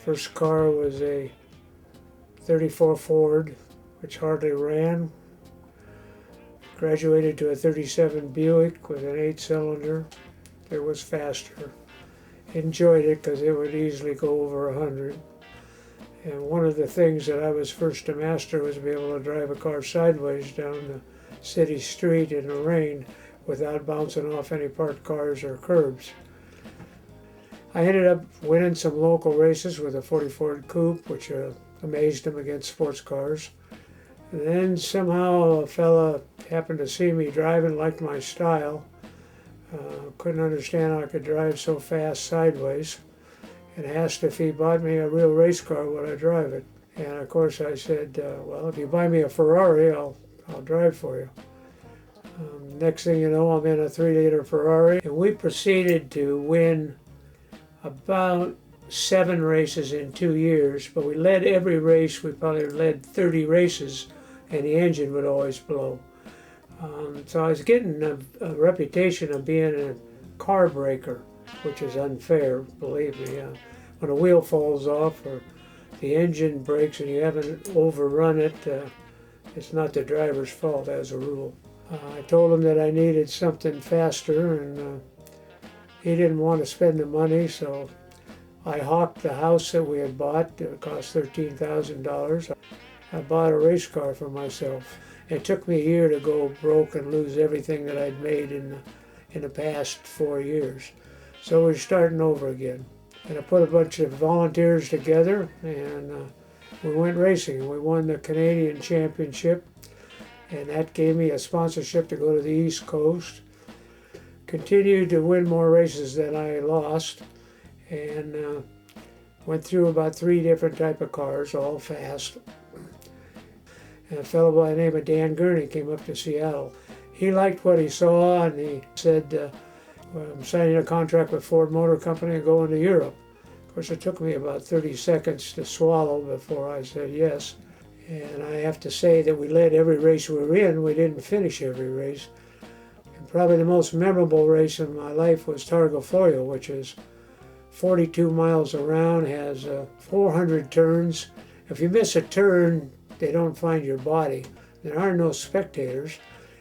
First car was a 34 Ford, which hardly ran. Graduated to a 37 Buick with an 8-cylinder. It was faster. Enjoyed it because it would easily go over 100. And one of the things that I was first to master was to be able to drive a car sideways down the city street in the rain without bouncing off any parked cars or curbs. I ended up winning some local races with a 40 Ford Coupe, which amazed him against sports cars. And then somehow a fella happened to see me driving, liked my style, couldn't understand how I could drive so fast sideways, and asked if he bought me a real race car, would I drive it? And of course I said, well, if you buy me a Ferrari, I'll drive for you. Next thing you know, I'm in a 3-liter Ferrari, and we proceeded to win about 7 races in 2 years, but we led every race. We probably led 30 races, and the engine would always blow. So I was getting a reputation of being a car breaker, which is unfair, believe me. When a wheel falls off or the engine breaks and you haven't overrun it, it's not the driver's fault as a rule. I told him that I needed something faster, and he didn't want to spend the money, so I hawked the house that we had bought. It cost $13,000. I bought a race car for myself. It took me a year to go broke and lose everything that I'd made in the past 4 years. So we're starting over again. And I put a bunch of volunteers together, and we went racing. We won the Canadian Championship, and that gave me a sponsorship to go to the East Coast. Continued to win more races than I lost, and went through about 3 different type of cars, all fast. And a fellow by the name of Dan Gurney came up to Seattle. He liked what he saw, and he said, well, I'm signing a contract with Ford Motor Company and going to Europe. Of course, it took me about 30 seconds to swallow before I said yes. And I have to say that we led every race we were in. We didn't finish every race. And probably the most memorable race in my life was Targa-Florio, which is 42 miles around, has 400 turns. If you miss a turn, they don't find your body. There are no spectators.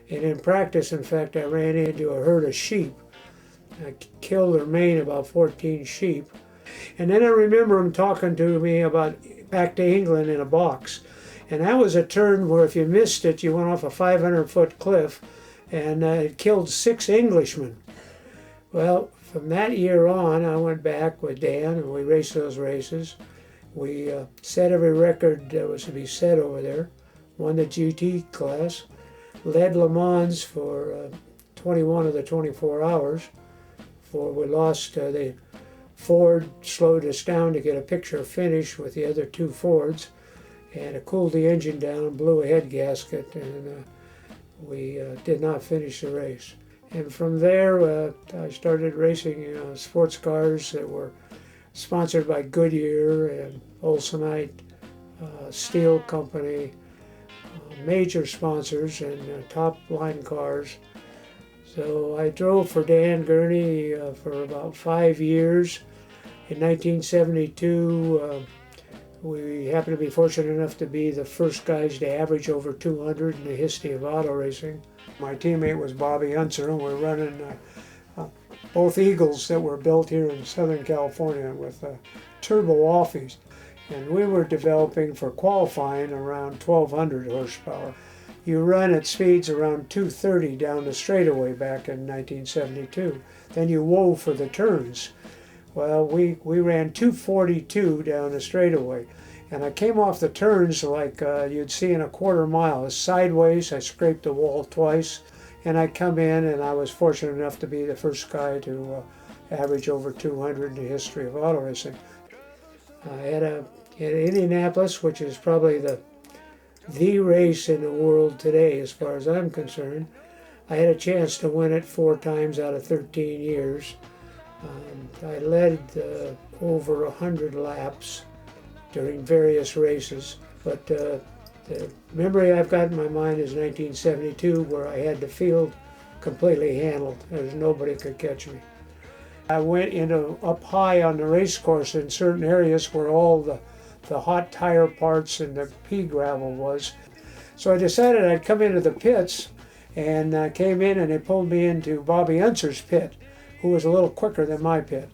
And in practice, in fact, I ran into a herd of sheep. I killed or maimed about 14 sheep. And then I remember him talking to me about back to England in a box. And that was a turn where if you missed it, you went off a 500-foot cliff, and it killed 6 Englishmen. Well, from that year on, I went back with Dan, and we raced those races. We set every record that was to be set over there, won the GT class, led Le Mans for 21 of the 24 hours. We lost, the Ford slowed us down to get a picture finish with the other 2 Fords, and it cooled the engine down, blew a head gasket, and we did not finish the race. And from there, I started racing sports cars that were sponsored by Goodyear and Olsonite, Steel Company, major sponsors and top line cars. So I drove for Dan Gurney for about 5 years. In 1972, we happened to be fortunate enough to be the first guys to average over 200 in the history of auto racing. My teammate was Bobby Unser, and we're running both Eagles that were built here in Southern California with turbo Alfies. And we were developing for qualifying around 1,200 horsepower. You run at speeds around 230 down the straightaway back in 1972. Then you wove for the turns. Well, we ran 242 down the straightaway. And I came off the turns like you'd see in a quarter mile. Sideways, I scraped the wall twice, and I come in, and I was fortunate enough to be the first guy to average over 200 in the history of auto racing. At Indianapolis, which is probably the race in the world today as far as I'm concerned, I had a chance to win it 4 times out of 13 years. I led over 100 laps during various races, but the memory I've got in my mind is 1972, where I had the field completely handled. There's nobody could catch me. I went up high on the race course in certain areas where all the hot tire parts and the pea gravel was. So I decided I'd come into the pits, and I came in and they pulled me into Bobby Unser's pit, who was a little quicker than my pit.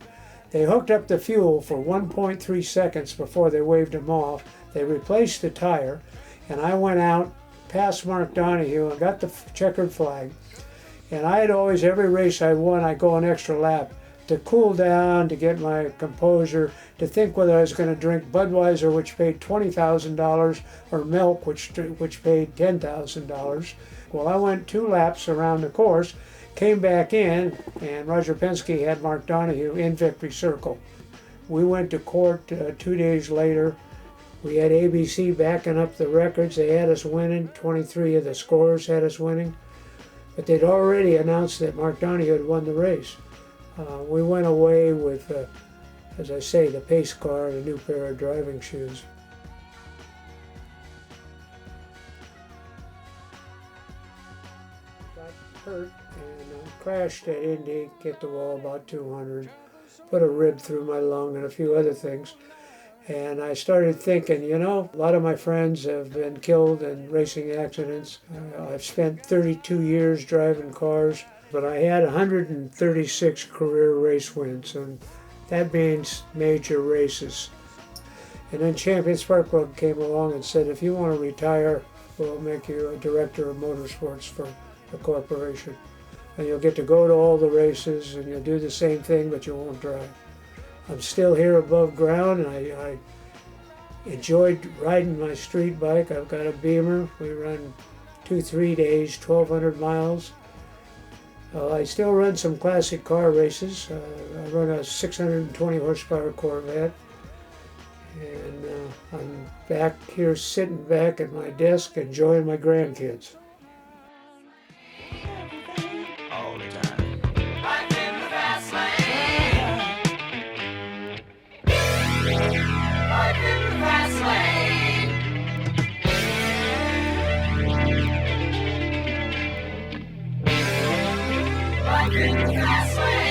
They hooked up the fuel for 1.3 seconds before they waved him off. They replaced the tire, and I went out past Mark Donohue and got the checkered flag. And I had always, every race I won, I'd go an extra lap to cool down, to get my composure, to think whether I was going to drink Budweiser, which paid $20,000, or milk, which paid $10,000. Well, I went 2 laps around the course, came back in, and Roger Penske had Mark Donohue in victory circle. We went to court 2 days later. We had ABC backing up the records. They had us winning. 23 of the scorers had us winning. But they'd already announced that Mark Donohue had won the race. We went away with, as I say, the pace car and a new pair of driving shoes. Got hurt and crashed at Indy, hit the wall about 200, put a rib through my lung and a few other things. And I started thinking, you know, a lot of my friends have been killed in racing accidents. I've spent 32 years driving cars, but I had 136 career race wins, and that means major races. And then Champion Spark Plug came along and said, if you want to retire, we'll make you a director of motorsports for the corporation. And you'll get to go to all the races, and you'll do the same thing, but you won't drive. I'm still here above ground, and I enjoyed riding my street bike. I've got a Beamer. We run 2-3 days, 1,200 miles. I still run some classic car races. I run a 620 horsepower Corvette. And I'm back here sitting back at my desk enjoying my grandkids. All the time. Life in the fast lane. Life in the fast lane. Life in the fast lane.